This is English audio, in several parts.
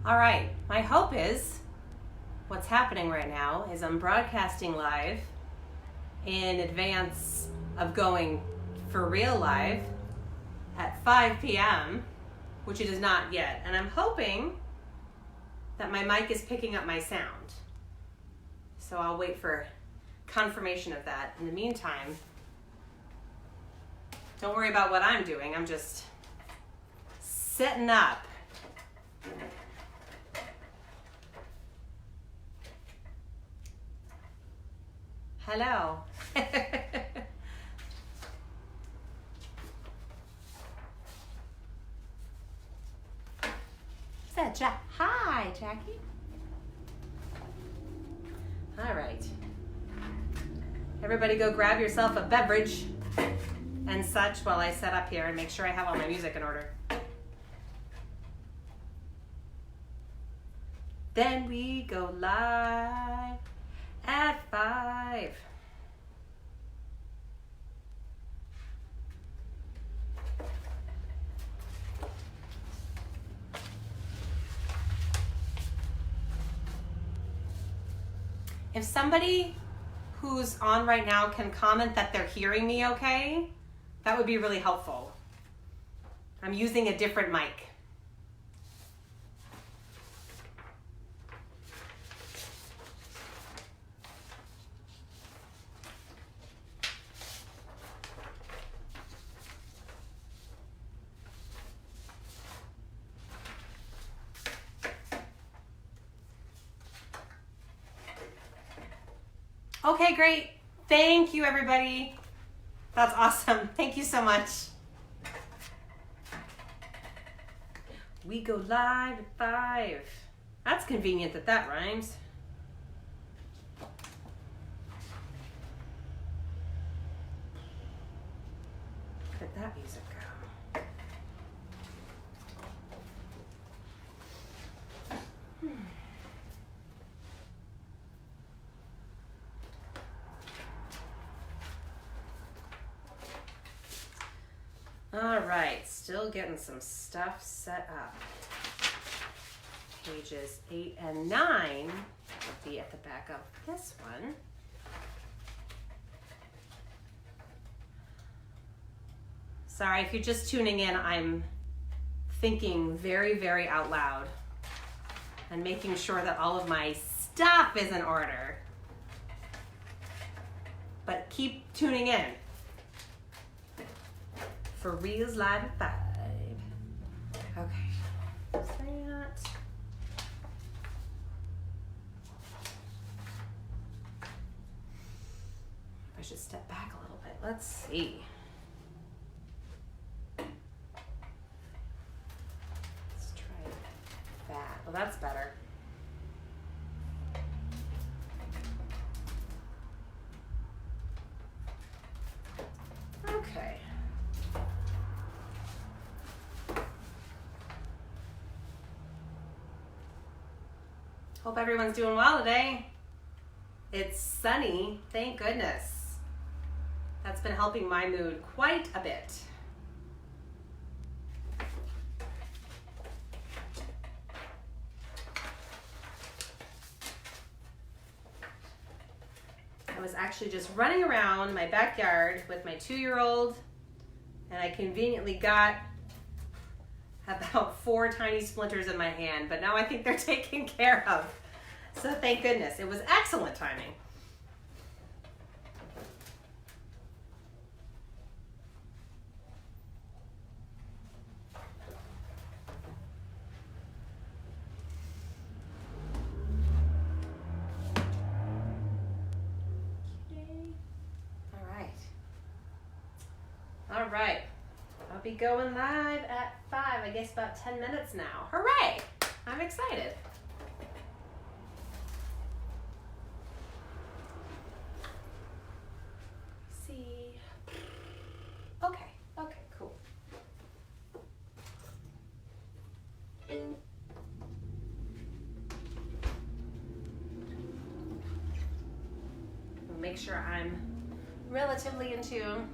All right, my hope is what's happening right now is I'm broadcasting live in advance of going for real live at 5 p.m., which it is not yet. And I'm hoping that my mic is picking up my sound. So I'll wait for confirmation of that. In the meantime, don't worry about what I'm doing. I'm just setting up. Hello. Is that Jack? Hi, Jackie. All right. Everybody go grab yourself a beverage and such while I set up here and make sure I have all my music in order. Then we go live at 5. If somebody who's on right now can comment that they're hearing me okay, that would be really helpful. I'm using a different mic. Okay, great. Thank you, everybody. That's awesome. Thank you so much. We go live at 5. That's convenient that that rhymes. Where did that music go? All right, still getting some stuff set up. Pages 8 and 9 will be at the back of this one. Sorry, if you're just tuning in, I'm thinking very, very out loud and making sure that all of my stuff is in order. But keep tuning in. For Reels Live at 5. Okay. That's that. I should step back a little bit. Let's see. Let's try that. Well, that's better. Okay. Hope everyone's doing well today. It's sunny, thank goodness. That's been helping my mood quite a bit. I was actually just running around my backyard with my 2-year-old, and I conveniently got about 4 tiny splinters in my hand, but now I think they're taken care of. So thank goodness. It was excellent timing. All right. I'll be going live at 5, I guess about 10 minutes now. Hooray! I'm excited. See. Okay, cool. We'll make sure I'm relatively in tune.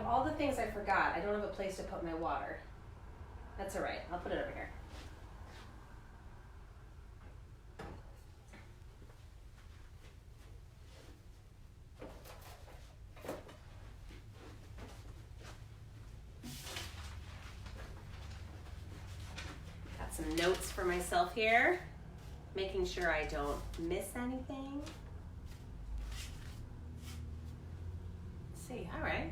Of all the things I forgot, I don't have a place to put my water. That's all right. I'll put it over here. Got some notes for myself here, making sure I don't miss anything. Let's see. All right.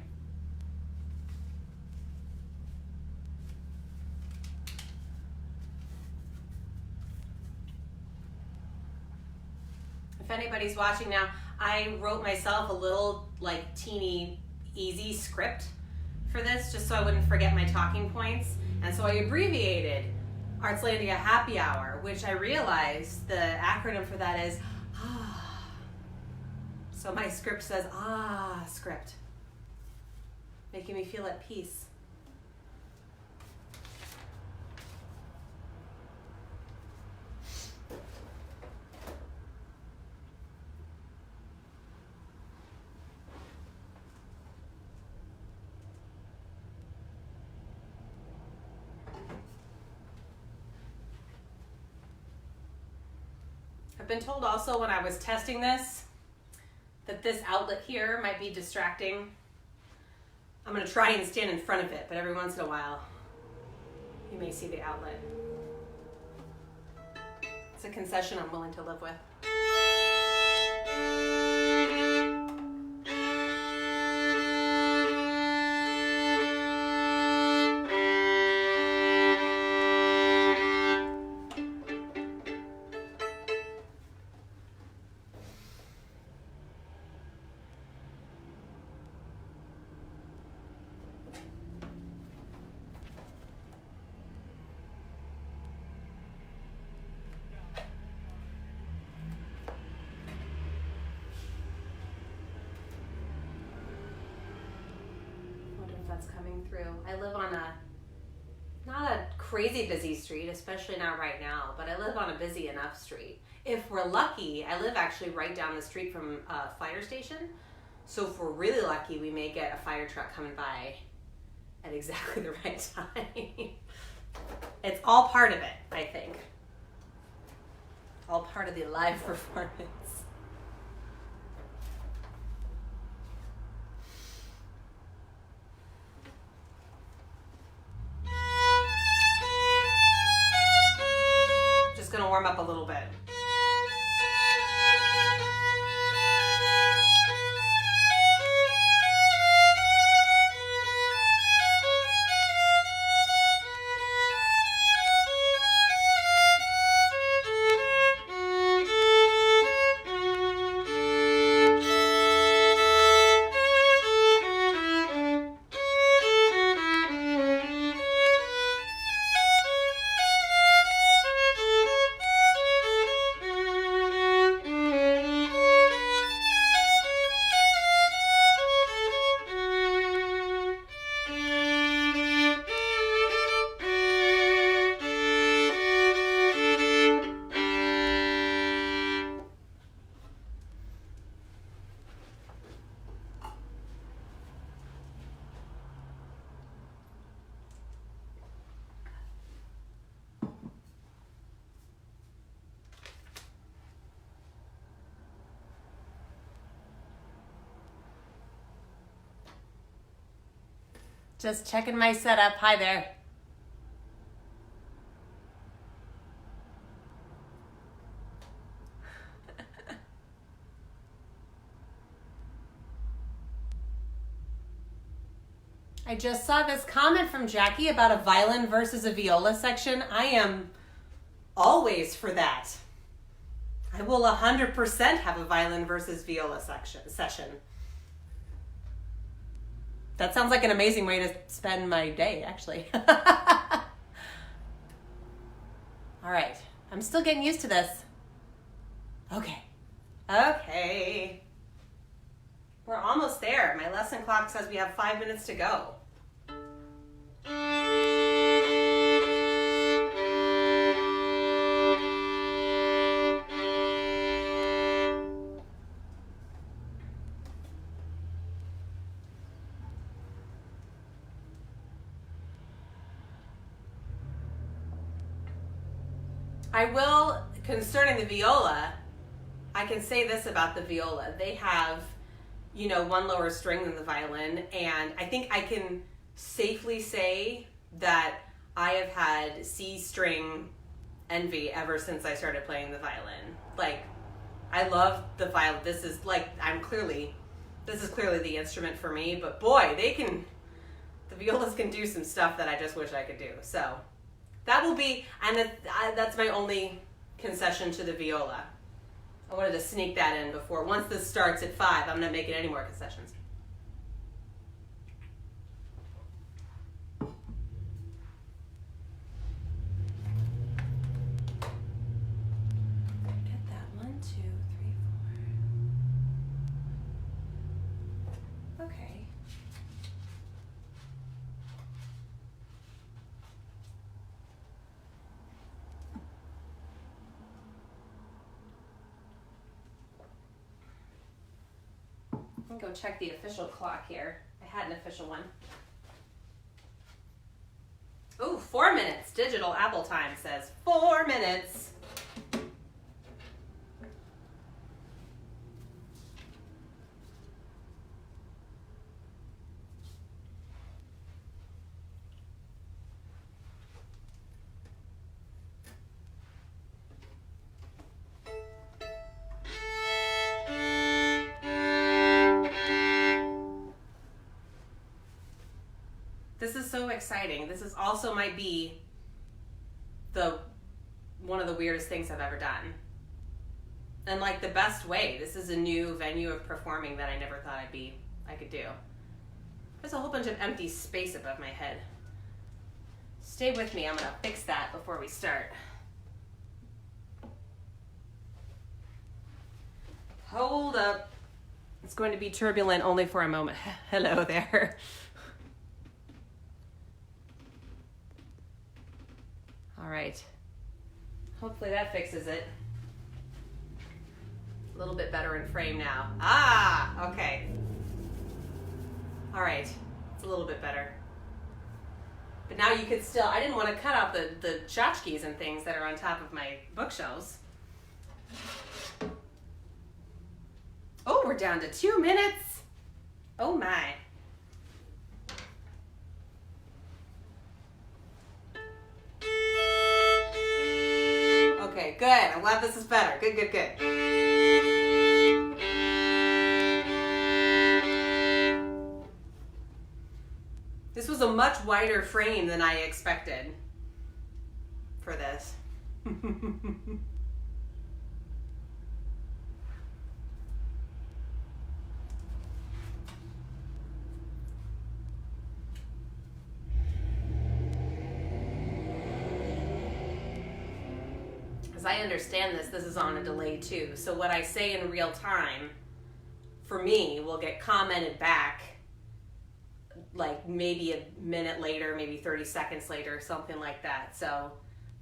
If anybody's watching now, I wrote myself a little like teeny easy script for this just so I wouldn't forget my talking points. And so I abbreviated Artslandia Happy Hour, which I realized the acronym for that is ah. So my script says script, making me feel at peace. I've been told also when I was testing this that this outlet here might be distracting. I'm going to try and stand in front of it, but every once in a while you may see the outlet. It's a concession I'm willing to live with. Coming through. I live on not a crazy busy street, especially not right now, but I live on a busy enough street. If we're lucky, I live actually right down the street from a fire station. So if we're really lucky, we may get a fire truck coming by at exactly the right time. It's all part of it, I think. All part of the live performance. Warm up a little bit. Just checking my setup. Hi there. I just saw this comment from Jackie about a violin versus a viola section. I am always for that. I will 100% have a violin versus viola session. That sounds like an amazing way to spend my day, actually. All right. I'm still getting used to this. Okay. We're almost there. My lesson clock says we have 5 minutes to go. I will, concerning the viola, I can say this about the viola. They have, one lower string than the violin, and I think I can safely say that I have had C string envy ever since I started playing the violin. Like, I love the violin. This is clearly the instrument for me, but boy, the violas can do some stuff that I just wish I could do. So that will be, and that's my only concession to the viola. I wanted to sneak that in before. Once this starts at 5, I'm not making any more concessions. Get that 1, 2, 3, 4. Okay. I'm gonna go check the official clock here. I had an official one. Ooh, 4 minutes. Digital Apple time says 4 minutes. This is so exciting. This is also might be one of the weirdest things I've ever done. And like the best way. This is a new venue of performing that I never thought I could do. There's a whole bunch of empty space above my head. Stay with me. I'm gonna fix that before we start. Hold up. It's going to be turbulent only for a moment. Hello there. All right. Hopefully that fixes it. A little bit better in frame now. Ah, okay. All right. It's a little bit better. But now you could still, I didn't want to cut out the tchotchkes and things that are on top of my bookshelves. Oh, we're down to 2 minutes. Oh my. Okay, good. I'm glad this is better. Good, good, good. This was a much wider frame than I expected for this. As I understand this is on a delay too. So what I say in real time, for me, will get commented back like maybe a minute later, maybe 30 seconds later, something like that. So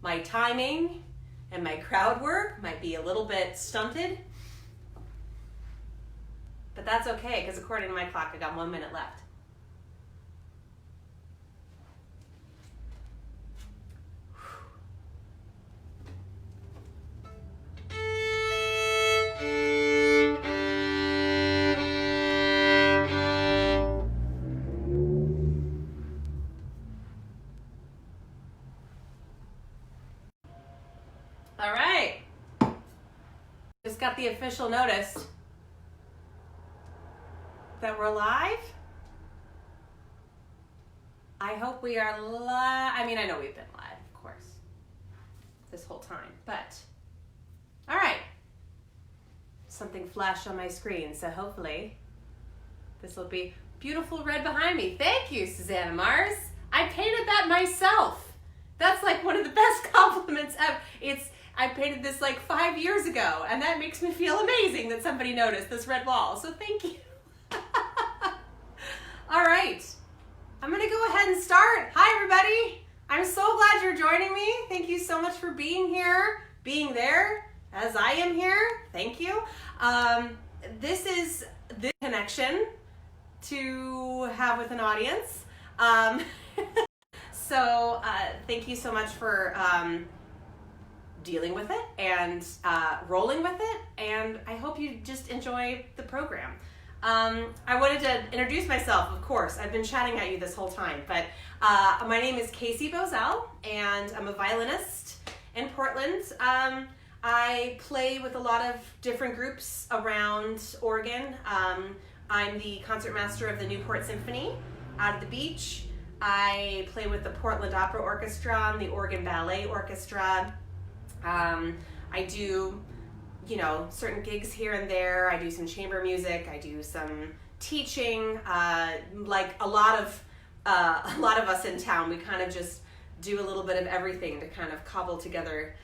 my timing and my crowd work might be a little bit stunted, but that's okay because according to my clock, I got 1 minute left. All right, just got the official notice that we're live. I hope we are live. I mean, I know we've been live, of course, this whole time, but all right. Something flashed on my screen, so hopefully this will be beautiful red behind me. Thank you, Susanna Mars. I painted that myself. That's like one of the best compliments ever. I painted this like 5 years ago, and that makes me feel amazing that somebody noticed this red wall, so thank you. All right, I'm gonna go ahead and start. Hi, everybody. I'm so glad you're joining me. Thank you so much for being here, being there, as I am here. Thank you. This is the connection to have with an audience. So thank you so much for dealing with it and rolling with it, and I hope you just enjoy the program. I wanted to introduce myself, of course. I've been chatting at you this whole time, but my name is Casey Bozell, and I'm a violinist in Portland. I play with a lot of different groups around Oregon. I'm the concertmaster of the Newport Symphony out at the beach. I play with the Portland Opera Orchestra and the Oregon Ballet Orchestra. I do, certain gigs here and there. I do some chamber music. I do some teaching. Like a lot of us in town, we kind of just do a little bit of everything to kind of cobble together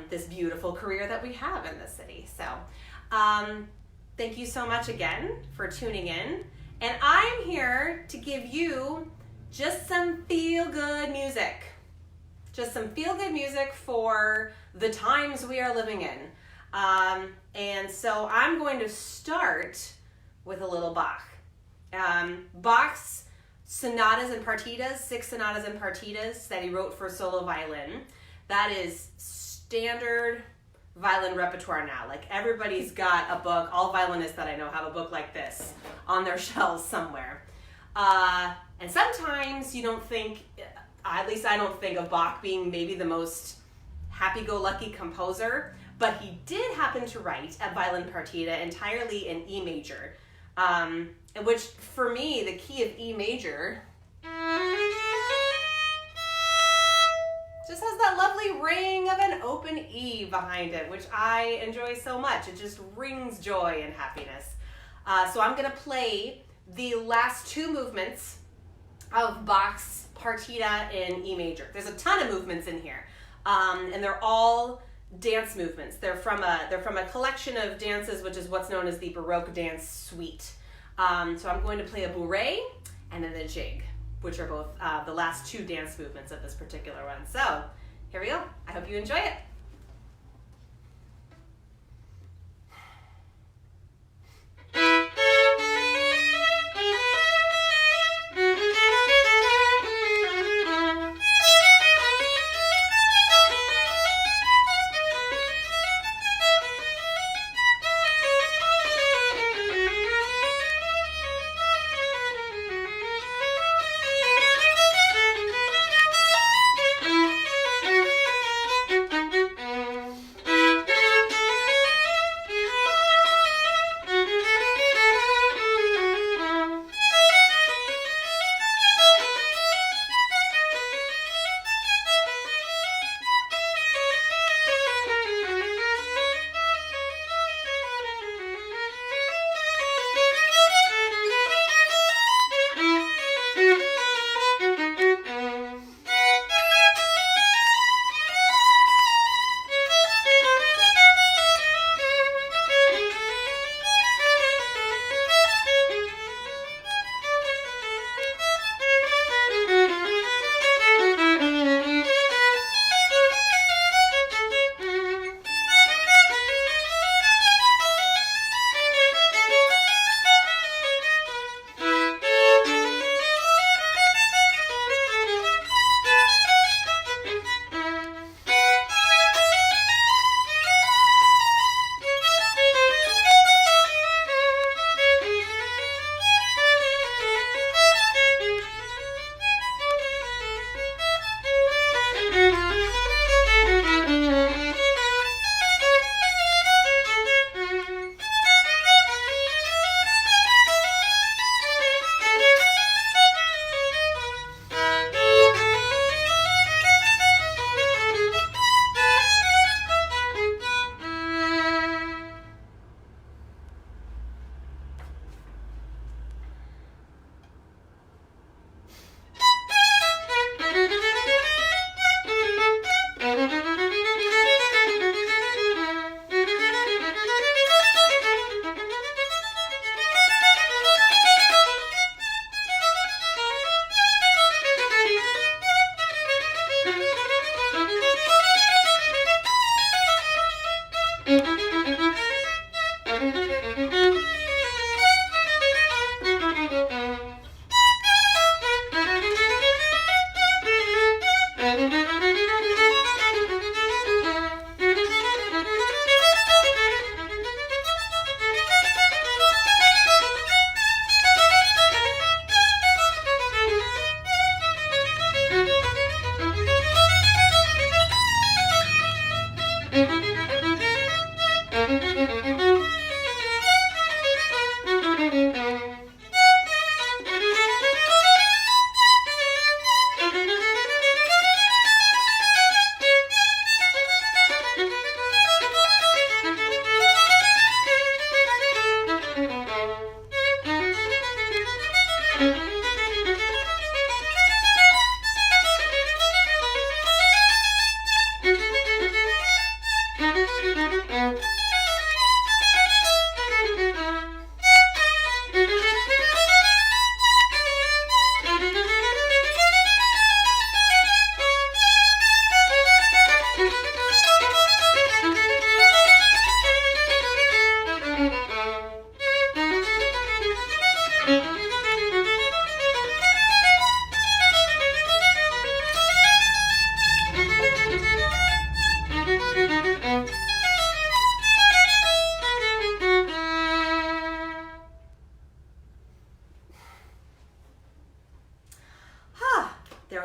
this beautiful career that we have in the city. So thank you so much again for tuning in. And I'm here to give you just some feel-good music. Just some feel-good music for the times we are living in. And so I'm going to start with a little Bach. Bach's sonatas and partitas, 6 sonatas and partitas that he wrote for solo violin. That is standard violin repertoire now. Like everybody's got a book. All violinists that I know have a book like this on their shelves somewhere. And sometimes you don't think, at least I don't think of Bach being maybe the most happy-go-lucky composer, but he did happen to write a violin partita entirely in E major, in which, for me, the key of E major just has that lovely ring of an open E behind it, which I enjoy so much. It just rings joy and happiness. So I'm going to play the last 2 movements of Bach's partita in E major. There's a ton of movements in here, and they're all dance movements. They're from a collection of dances, which is what's known as the Baroque dance suite. So I'm going to play a bourrée and then a jig, which are both the last 2 dance movements of this particular one. So here we go. I hope you enjoy it.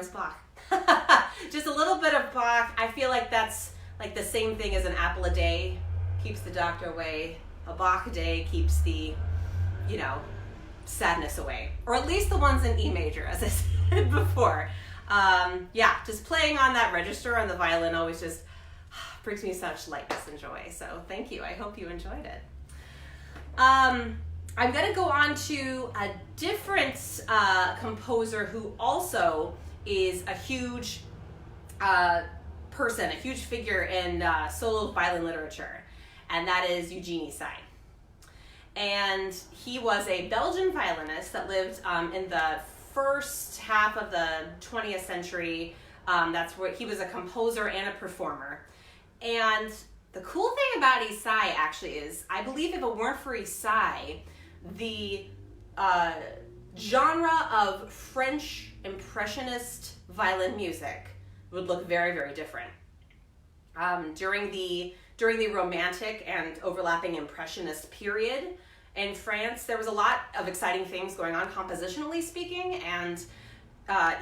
is Bach. Just a little bit of Bach. I feel like that's like the same thing as an apple a day keeps the doctor away. A Bach a day keeps the, sadness away. Or at least the ones in E major, as I said before. Just playing on that register on the violin always just brings me such lightness and joy. So thank you. I hope you enjoyed it. I'm going to go on to a different composer who also is a huge person, a huge figure in solo violin literature, and that is Eugenie Sy. And he was a Belgian violinist that lived in the first half of the 20th century. That's where he was a composer and a performer. And the cool thing about Sy actually is, I believe if it weren't for Sy, the genre of French Impressionist violin music would look very, very different. During the Romantic and overlapping Impressionist period in France, there was a lot of exciting things going on compositionally speaking, and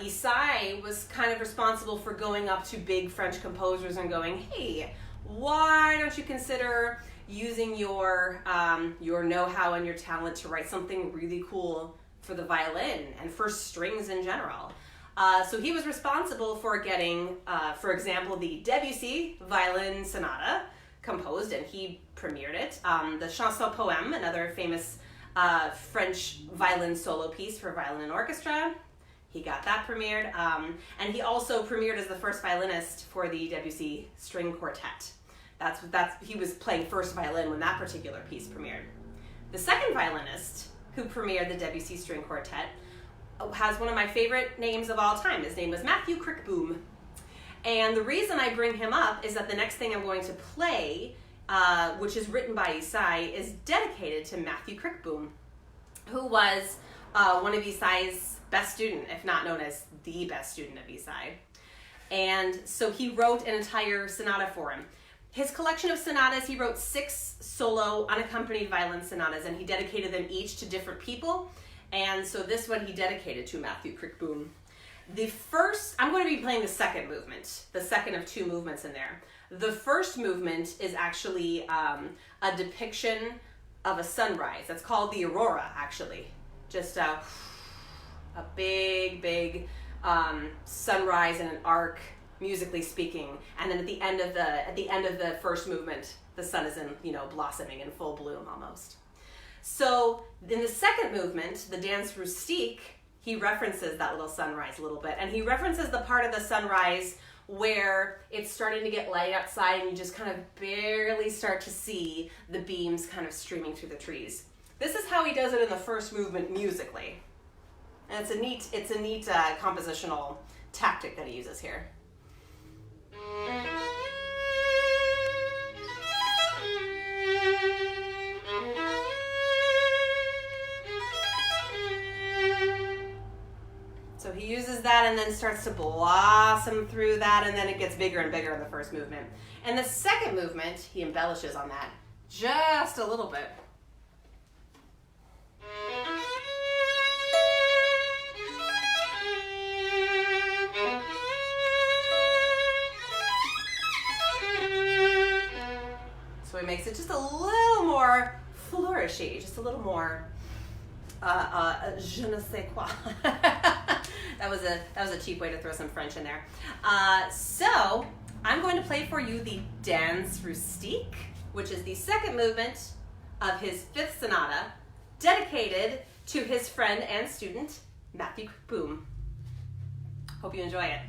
Sy was kind of responsible for going up to big French composers and going, hey, why don't you consider using your know-how and your talent to write something really cool for the violin and for strings in general. So he was responsible for getting, for example, the Debussy Violin Sonata composed, and he premiered it. The Chanson Poème, another famous French violin solo piece for violin and orchestra, he got that premiered. And he also premiered as the first violinist for the Debussy String Quartet. He was playing first violin when that particular piece premiered. The second violinist who premiered the Debussy String Quartet has one of my favorite names of all time. His name was Matthew Crickboom. And the reason I bring him up is that the next thing I'm going to play, which is written by Sy, is dedicated to Matthew Crickboom, who was one of Sy's best student, if not known as the best student of Sy. And so he wrote an entire sonata for him. His collection of sonatas, he wrote 6 solo unaccompanied violin sonatas, and he dedicated them each to different people. And so this one he dedicated to Matthew Crickboom. I'm going to be playing the second movement, the second of 2 movements in there. The first movement is actually a depiction of a sunrise. That's called the aurora, actually. Just a big sunrise and an arc, musically speaking. And then at the end of the first movement, the sun is in, blossoming in full bloom almost. So in the second movement, the Danse Rustique, he references that little sunrise a little bit, and he references the part of the sunrise where it's starting to get light outside and you just kind of barely start to see the beams kind of streaming through the trees. This is how he does it in the first movement musically. And it's a neat compositional tactic that he uses here. So he uses that and then starts to blossom through that, and then it gets bigger and bigger in the first movement. And the second movement, he embellishes on that just a little bit. So he makes it just a little more flourishy, just a little more je ne sais quoi. That was a cheap way to throw some French in there. So I'm going to play for you the Danse Rustique, which is the second movement of his 5th sonata, dedicated to his friend and student, Matthew Crickboom. Hope you enjoy it.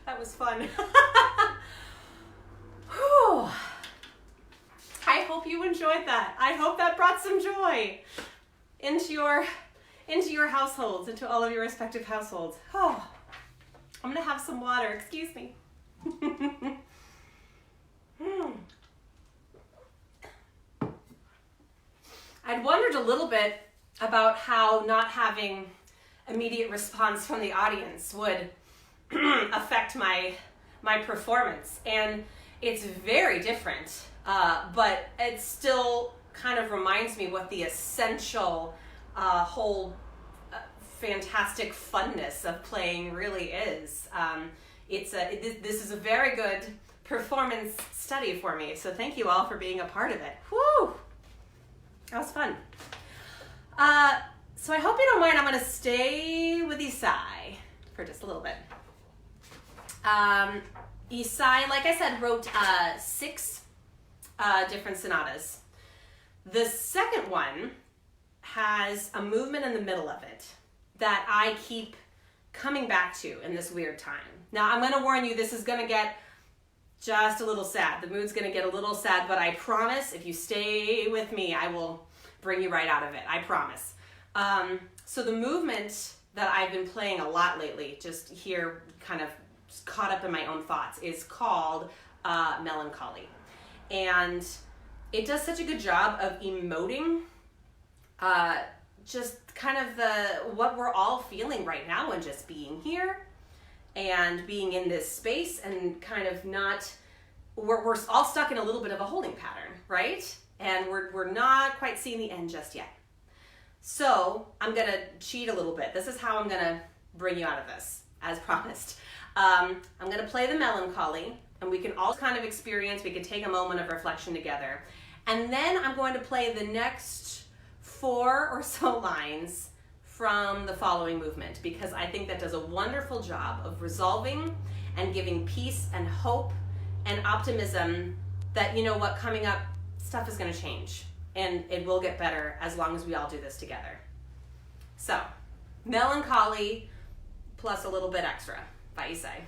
That was fun. Whew. I hope you enjoyed that. I hope that brought some joy into your households, into all of your respective households. Oh, I'm gonna have some water. Excuse me. I'd wondered a little bit about how not having immediate response from the audience would affect my performance, and it's very different, but it still kind of reminds me what the essential whole fantastic funness of playing really is. This is a very good performance study for me, so thank you all for being a part of it. Whew! That was fun. So I hope you don't mind, I'm going to stay with Isai for just a little bit. Isai, like I said, wrote 6 different sonatas. The second one has a movement in the middle of it that I keep coming back to in this weird time. Now, I'm going to warn you, this is going to get just a little sad. The mood's going to get a little sad, but I promise if you stay with me, I will bring you right out of it. I promise. So the movement that I've been playing a lot lately, just here kind of caught up in my own thoughts, is called Melancholy. And it does such a good job of emoting just kind of what we're all feeling right now, and just being here and being in this space, and kind of we're all stuck in a little bit of a holding pattern, right? And we're not quite seeing the end just yet. So I'm going to cheat a little bit. This is how I'm going to bring you out of this, as promised. I'm going to play the Melancholy, and we can all kind of experience, we can take a moment of reflection together. And then I'm going to play the next 4 or so lines from the following movement, because I think that does a wonderful job of resolving and giving peace and hope and optimism that, you know what, coming up, stuff is going to change, and it will get better as long as we all do this together. So, Melancholy plus a little bit extra by Isai.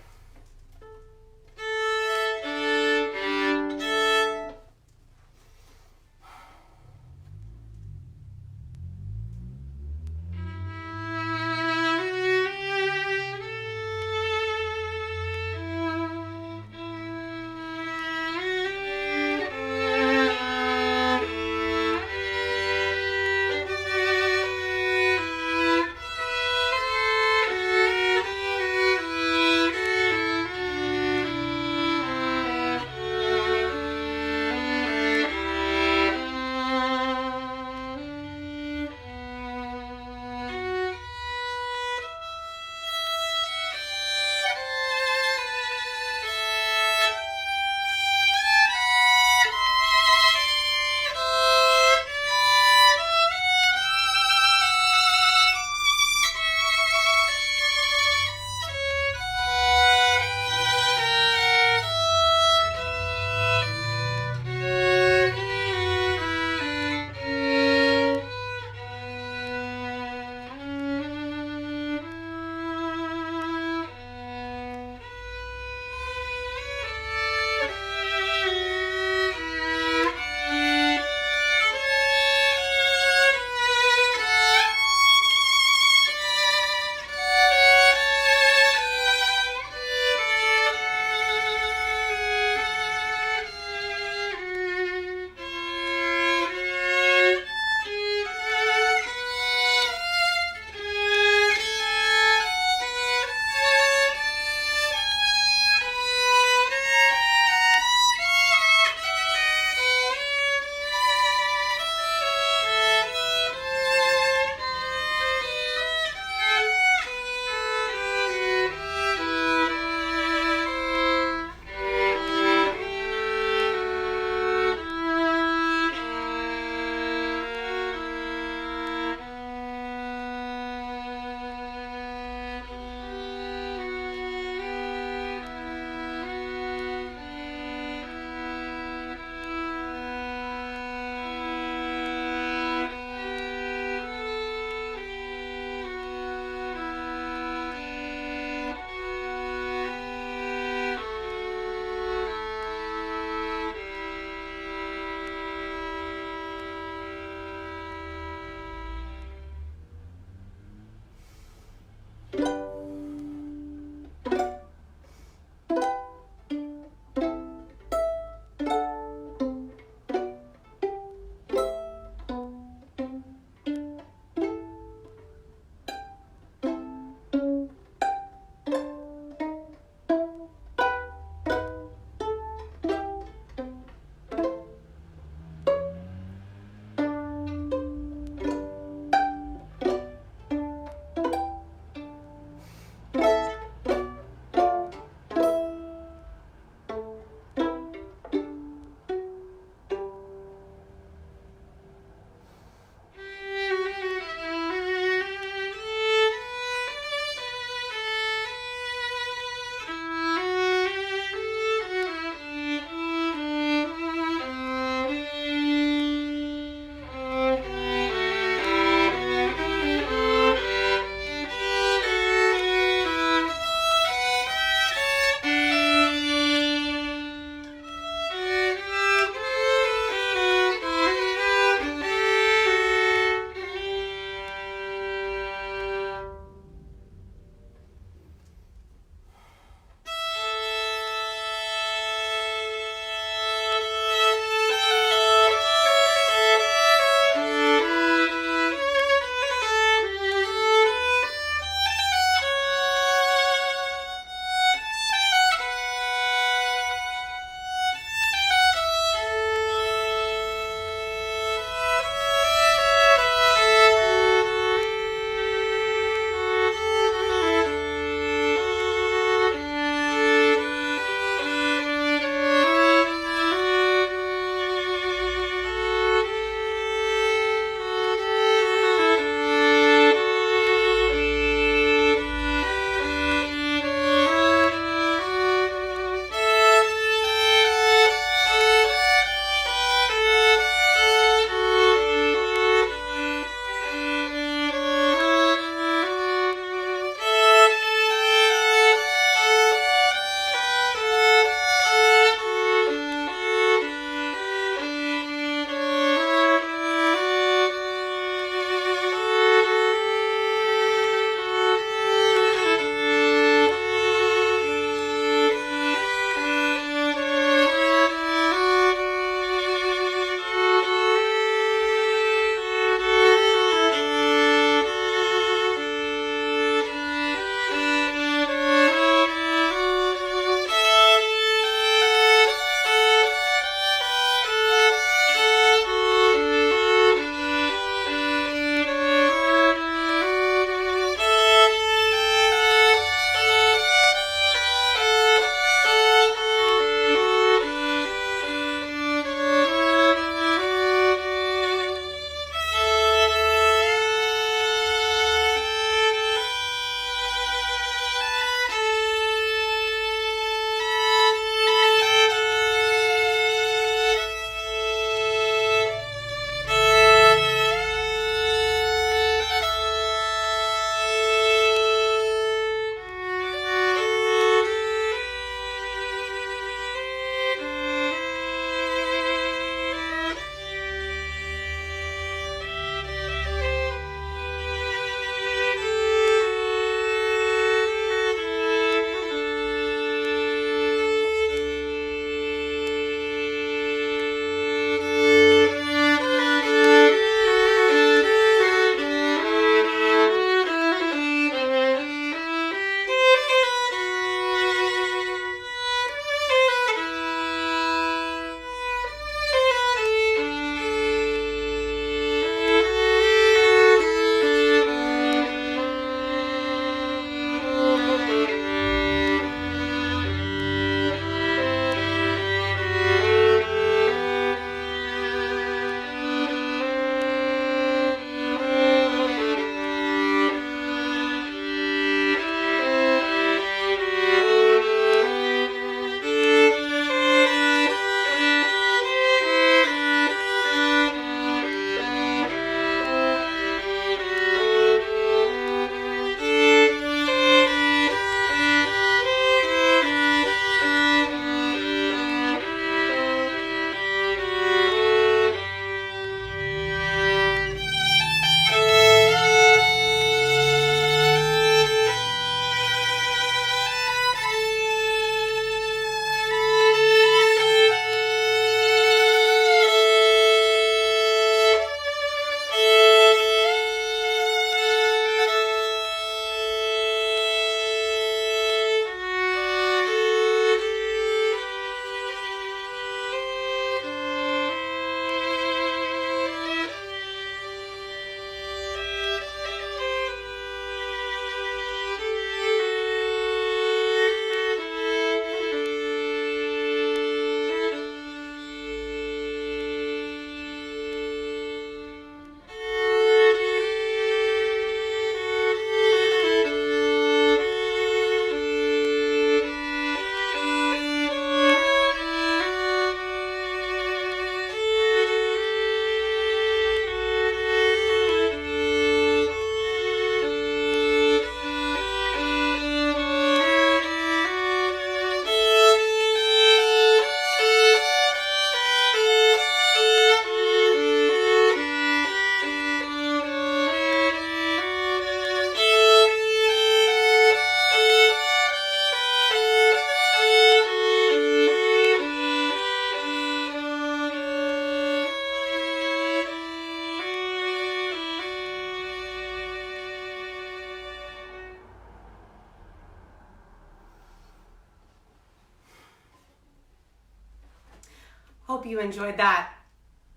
hope you enjoyed that.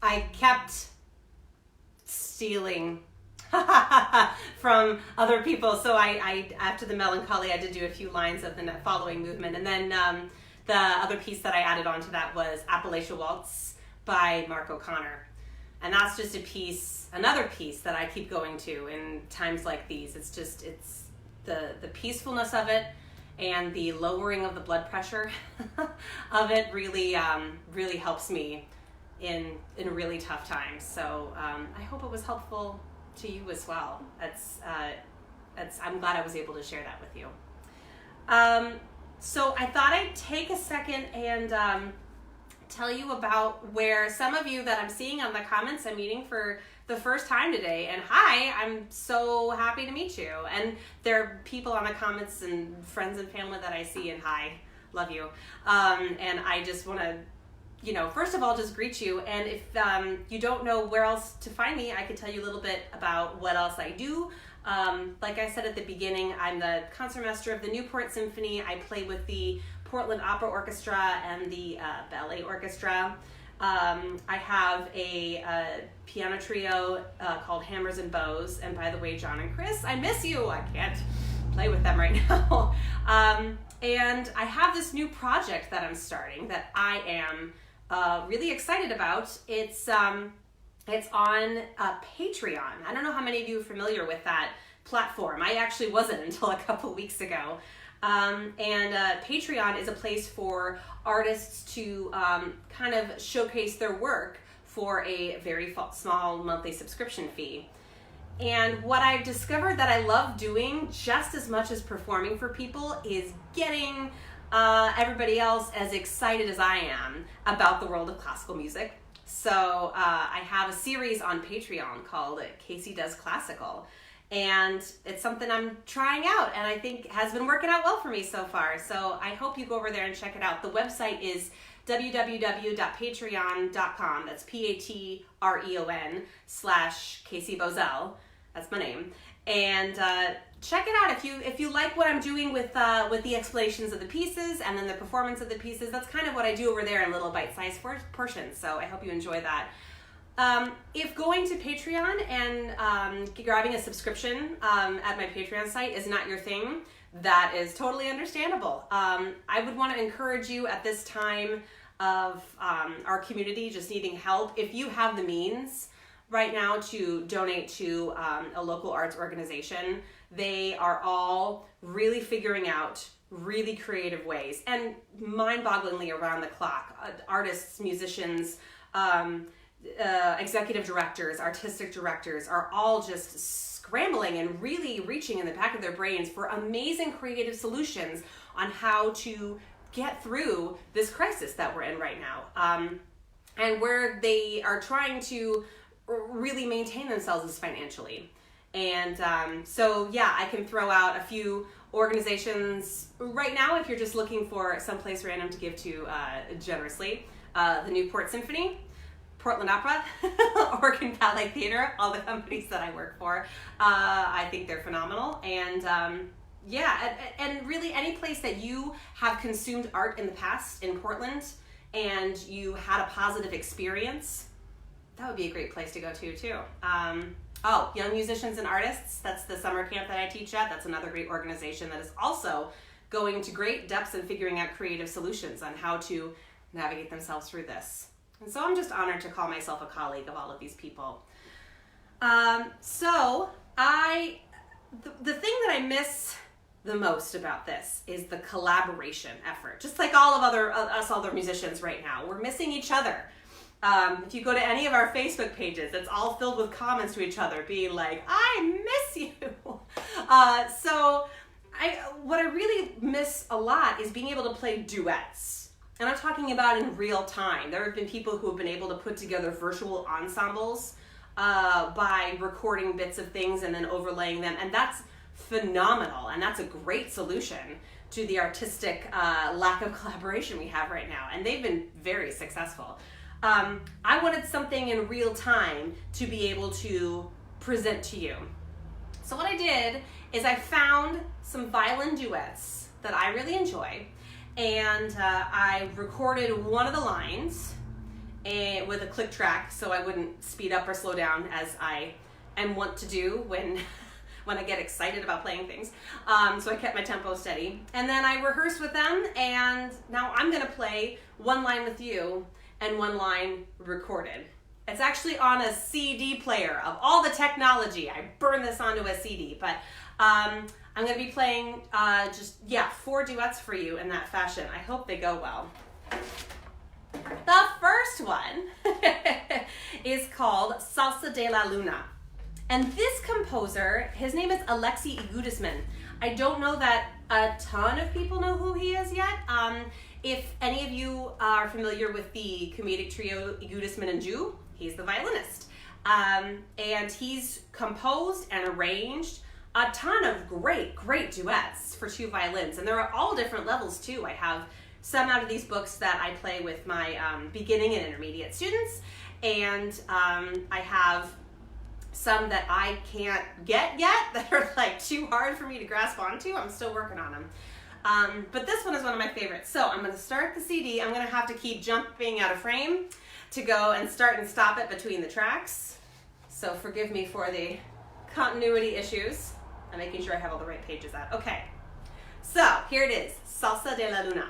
I kept stealing from other people. So I after the melancholy, I did do a few lines of the following movement. And then the other piece that I added on to that was Appalachia Waltz by Mark O'Connor. And that's just another piece that I keep going to in times like these. It's the peacefulness of it and the lowering of the blood pressure of it really helps me in really tough times. So I hope it was helpful to you as well. I'm glad I was able to share that with you. So I thought I'd take a second and tell you about where some of you that I'm seeing on the comments I'm meeting for the first time today. And hi, I'm so happy to meet you. And there are people on the comments and friends and family that I see, and hi, love you. And I just want to, first of all, just greet you. And if you don't know where else to find me, I could tell you a little bit about what else I do. Like I said at the beginning, I'm the concertmaster of the Newport Symphony. I play with the Portland Opera Orchestra and the Ballet Orchestra. I have a piano trio called Hammers and Bows. And by the way, John and Chris, I miss you. I can't play with them right now. And I have this new project that I'm starting that I am really excited about. It's on Patreon. I don't know how many of you are familiar with that platform. I actually wasn't until a couple weeks ago. And Patreon is a place for artists to kind of showcase their work for a very small monthly subscription fee. And what I've discovered that I love doing just as much as performing for people is getting everybody else as excited as I am about the world of classical music. So I have a series on Patreon called Casey Does Classical. And it's something I'm trying out and I think has been working out well for me so far. So I hope you go over there and check it out. The website is www.patreon.com. That's Patreon/Casey Bozell. That's my name. And check it out if you like what I'm doing with the explanations of the pieces and then the performance of the pieces. That's kind of what I do over there in little bite-sized portions. So I hope you enjoy that. If going to Patreon and grabbing a subscription at my Patreon site is not your thing, that is totally understandable. I would want to encourage you at this time of our community just needing help. If you have the means right now to donate to a local arts organization, they are all really figuring out really creative ways and mind-bogglingly around the clock. Artists, musicians, executive directors, artistic directors are all just scrambling and really reaching in the back of their brains for amazing creative solutions on how to get through this crisis that we're in right now. And where they are trying to really maintain themselves is financially. And so yeah, I can throw out a few organizations right now if you're just looking for someplace random to give to generously. The Newport Symphony, Portland Opera, Oregon Ballet Theater, all the companies that I work for. I think they're phenomenal. And and really any place that you have consumed art in the past in Portland and you had a positive experience, that would be a great place to go to too. Young Musicians and Artists, that's the summer camp that I teach at. That's another great organization that is also going to great depths in figuring out creative solutions on how to navigate themselves through this. And so I'm just honored to call myself a colleague of all of these people. The thing that I miss the most about this is the collaboration effort. Just like all of us other musicians right now, we're missing each other. If you go to any of our Facebook pages, it's all filled with comments to each other being like, I miss you. What I really miss a lot is being able to play duets. And I'm talking about in real time. There have been people who have been able to put together virtual ensembles by recording bits of things and then overlaying them. And that's phenomenal. And that's a great solution to the artistic lack of collaboration we have right now. And they've been very successful. I wanted something in real time to be able to present to you. So what I did is I found some violin duets that I really enjoy. And I recorded one of the lines and with a click track so I wouldn't speed up or slow down as I am wont to do when when I get excited about playing things. So I kept my tempo steady. And then I rehearsed with them, and now I'm gonna play one line with you and one line recorded. It's actually on a CD player of all the technology. I burned this onto a CD, but I'm gonna be playing 4 duets for you in that fashion. I hope they go well. The first one is called Salsa de la Luna. And this composer, his name is Alexei Igudisman. I don't know that a ton of people know who he is yet. If any of you are familiar with the comedic trio Igudisman and Jew, he's the violinist. And he's composed and arranged a ton of great duets for 2 violins. And they're at all different levels too. I have some out of these books that I play with my beginning and intermediate students. And I have some that I can't get yet that are like too hard for me to grasp onto. I'm still working on them. But this one is one of my favorites. So I'm gonna start the CD. I'm gonna have to keep jumping out of frame to go and start and stop it between the tracks. So forgive me for the continuity issues. I'm making sure I have all the right pages out. Okay, so here it is, Salsa de la Luna.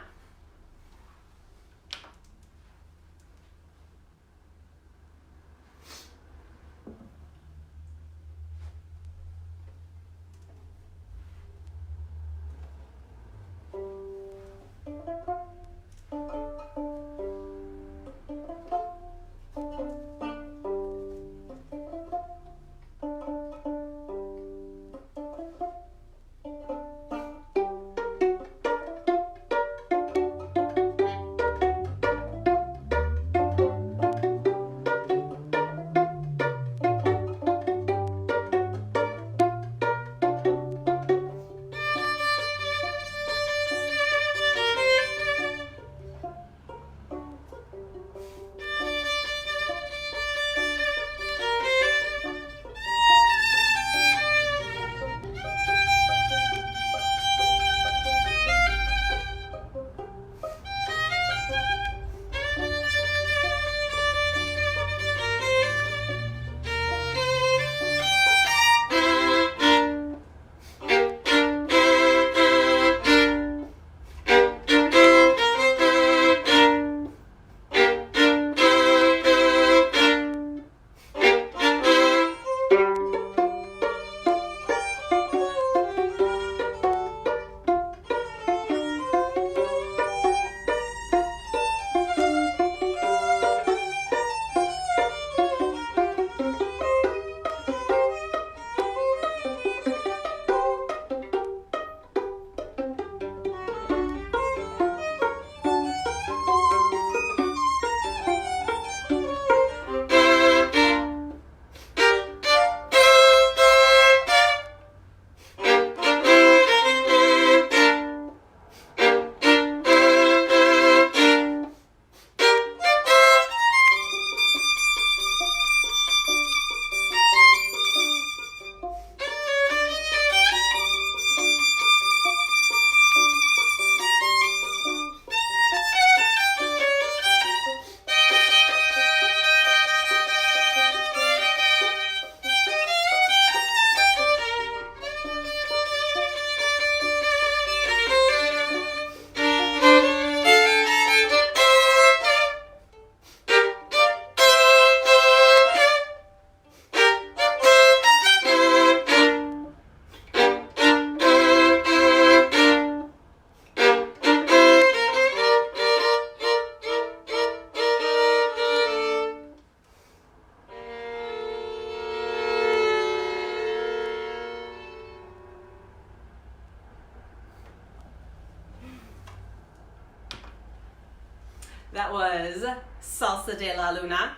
That was Salsa de la Luna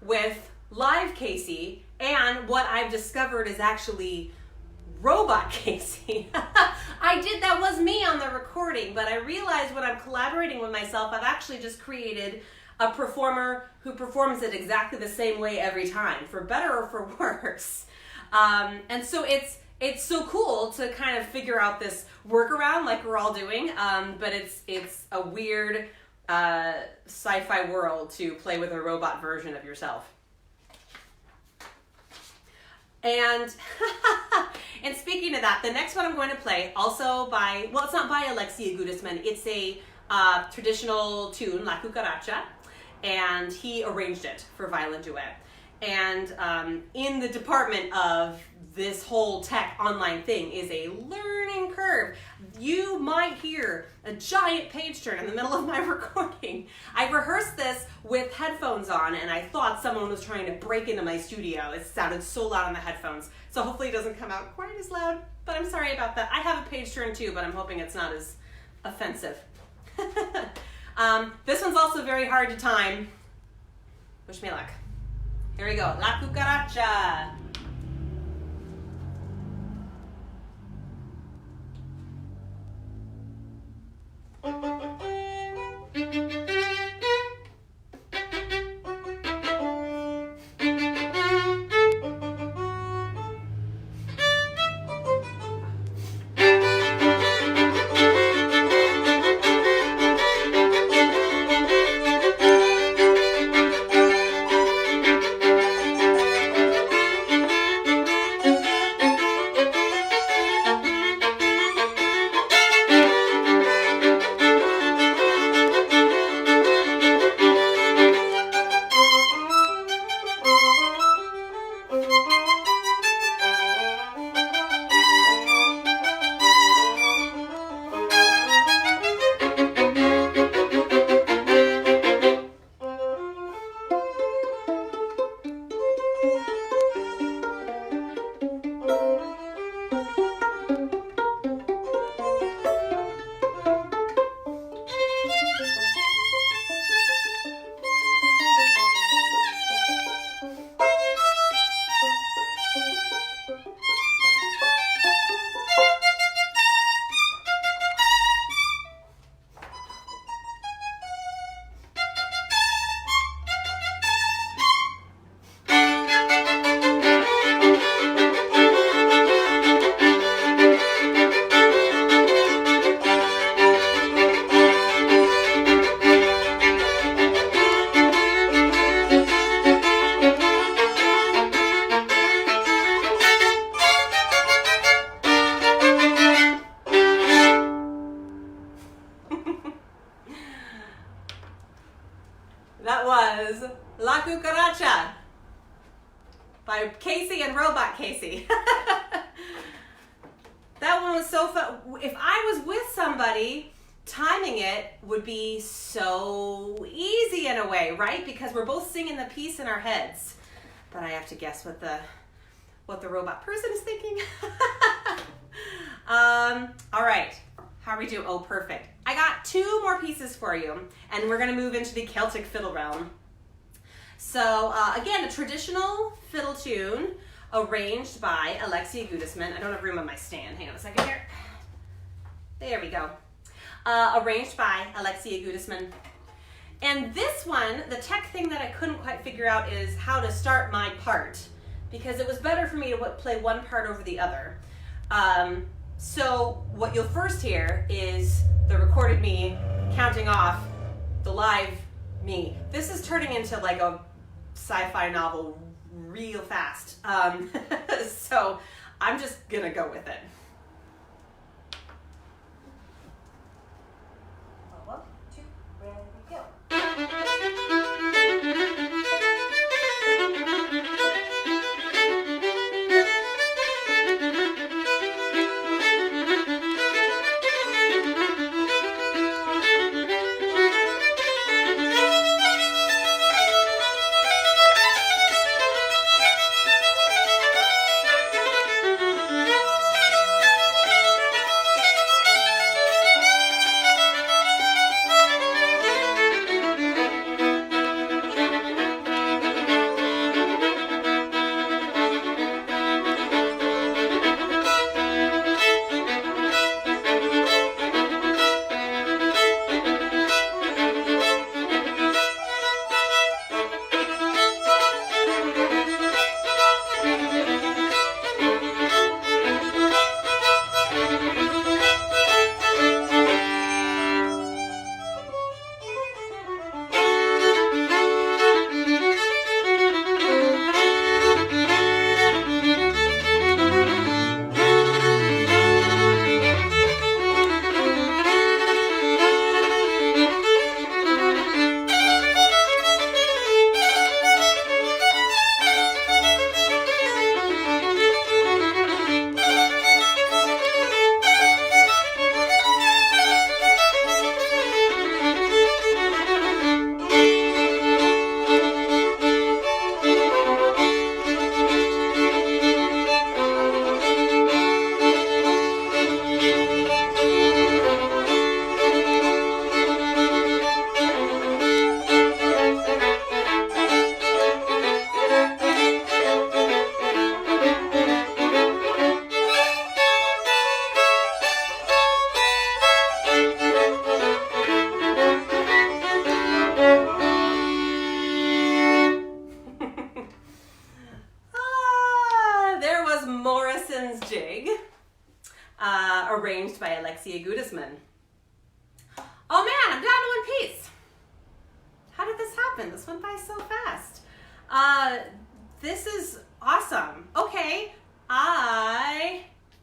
with live Casey, and what I've discovered is actually robot Casey. That was me on the recording, but I realized when I'm collaborating with myself, I've actually just created a performer who performs it exactly the same way every time, for better or for worse. And so it's so cool to kind of figure out this workaround like we're all doing, but it's a weird sci-fi world to play with a robot version of yourself. And and speaking of that, the next one I'm going to play, also by, well, it's not by Alexia Gudisman, it's a traditional tune, La Cucaracha, and he arranged it for violin duet. And in the department of this whole tech online thing is a learning curve. You might hear a giant page turn in the middle of my recording. I rehearsed this with headphones on, and I thought someone was trying to break into my studio. It sounded so loud on the headphones. So hopefully it doesn't come out quite as loud, but I'm sorry about that. I have a page turn too, but I'm hoping it's not as offensive. This one's also very hard to time. Wish me luck. Here we go. La Cucaracha. That was La Cucaracha by Casey and Robot Casey. That one was so fun. If I was with somebody, timing it would be so easy in a way, right? Because we're both singing the piece in our heads. But I have to guess what the robot person is thinking. All right. How are we doing? Oh, perfect. I got 2 more pieces for you, and we're going to move into the Celtic fiddle realm. So, again, a traditional fiddle tune arranged by Alexia Gudisman. I don't have room on my stand. Hang on a second here. There we go. Arranged by Alexia Gudisman. And this one, the tech thing that I couldn't quite figure out is how to start my part, because it was better for me to play one part over the other. So what you'll first hear is the recorded me counting off the live me. This is turning into like a sci-fi novel real fast. So I'm just gonna go with it. 1, 2, ready, go. arranged by Alexia Gudisman. Oh man, I'm down to one piece. How did this happen? This went by so fast. This is awesome. Okay, I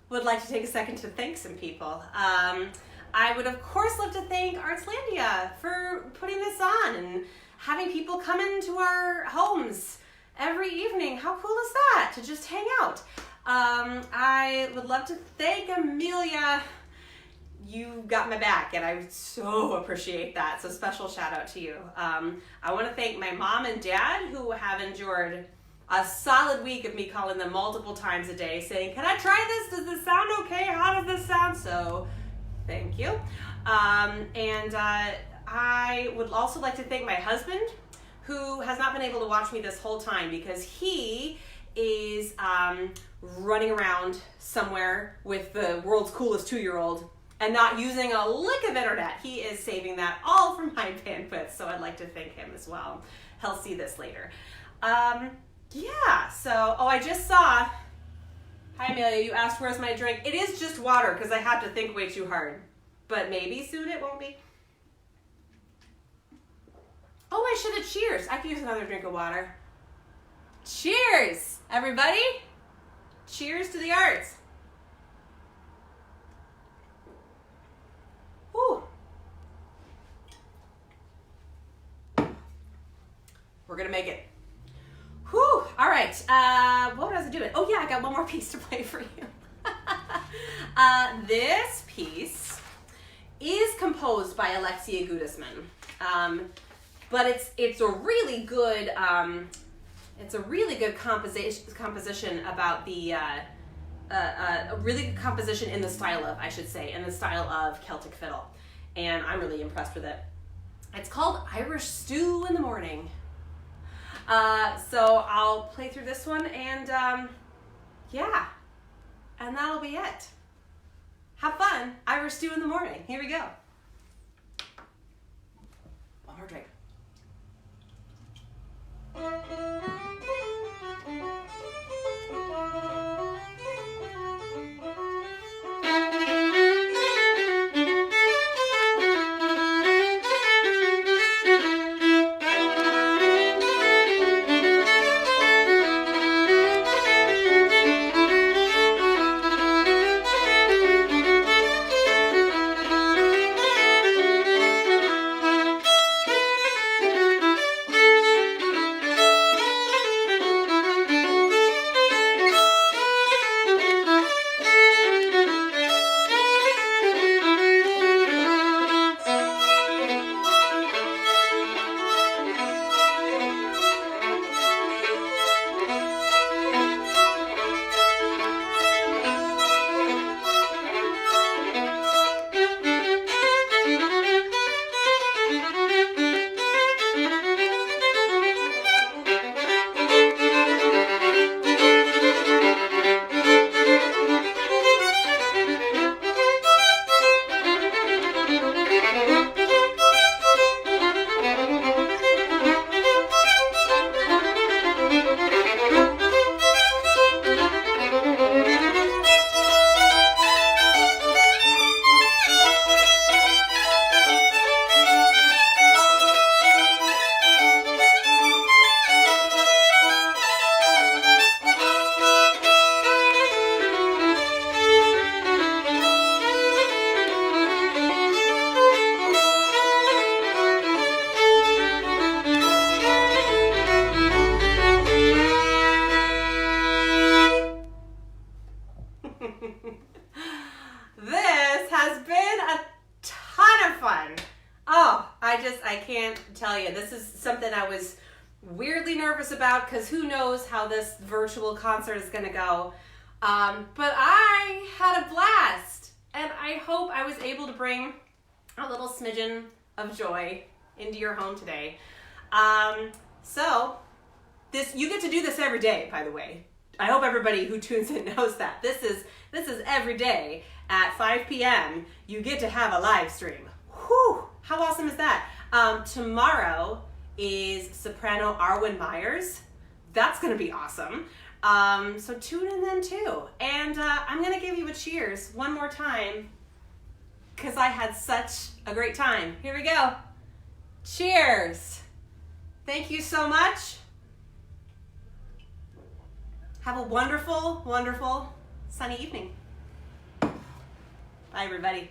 would like to take a second to thank some people. I would of course love to thank Artslandia for putting this on and having people come into our homes every evening. How cool is that, to just hang out? I would love to thank Amelia. You got my back, and I so appreciate that. So special shout out to you. I want to thank my mom and dad, who have endured a solid week of me calling them multiple times a day saying, can I try this? Does this sound okay? How does this sound? So thank you. And I would also like to thank my husband, who has not been able to watch me this whole time because he is running around somewhere with the world's coolest 2-year-old and not using a lick of internet. He is saving that all from my bandwidth, so I'd like to thank him as well. He'll see this later. Yeah, so, I just saw, hi Amelia, you asked where's my drink. It is just water because I have to think way too hard, but maybe soon it won't be. Oh, I should have cheers. I could use another drink of water. Cheers, everybody. Cheers to the arts. Whew. We're gonna make it. Whew. All right. What was I doing? Oh yeah, I got one more piece to play for you. This piece is composed by Alexia Gudisman, but it's a really good composition about the a really good composition in the style of, I should say, in the style of Celtic fiddle, and I'm really impressed with it. It's called Irish Stew in the Morning. So I'll play through this one, and yeah, and that'll be it. Have fun. Irish Stew in the Morning. Here we go. One more drink. This has been a ton of fun. I can't tell you. This is something I was weirdly nervous about because who knows how this virtual concert is going to go. But I had a blast, and I hope I was able to bring a little smidgen of joy into your home today. So you get to do this every day, by the way. I hope everybody who tunes in knows that. This is every day at 5 p.m. You get to have a live stream. Whew, how awesome is that? Tomorrow is soprano Arwen Myers. That's going to be awesome. So tune in then too. And I'm going to give you a cheers one more time because I had such a great time. Here we go. Cheers. Thank you so much. Have a wonderful, wonderful sunny evening. Bye, everybody.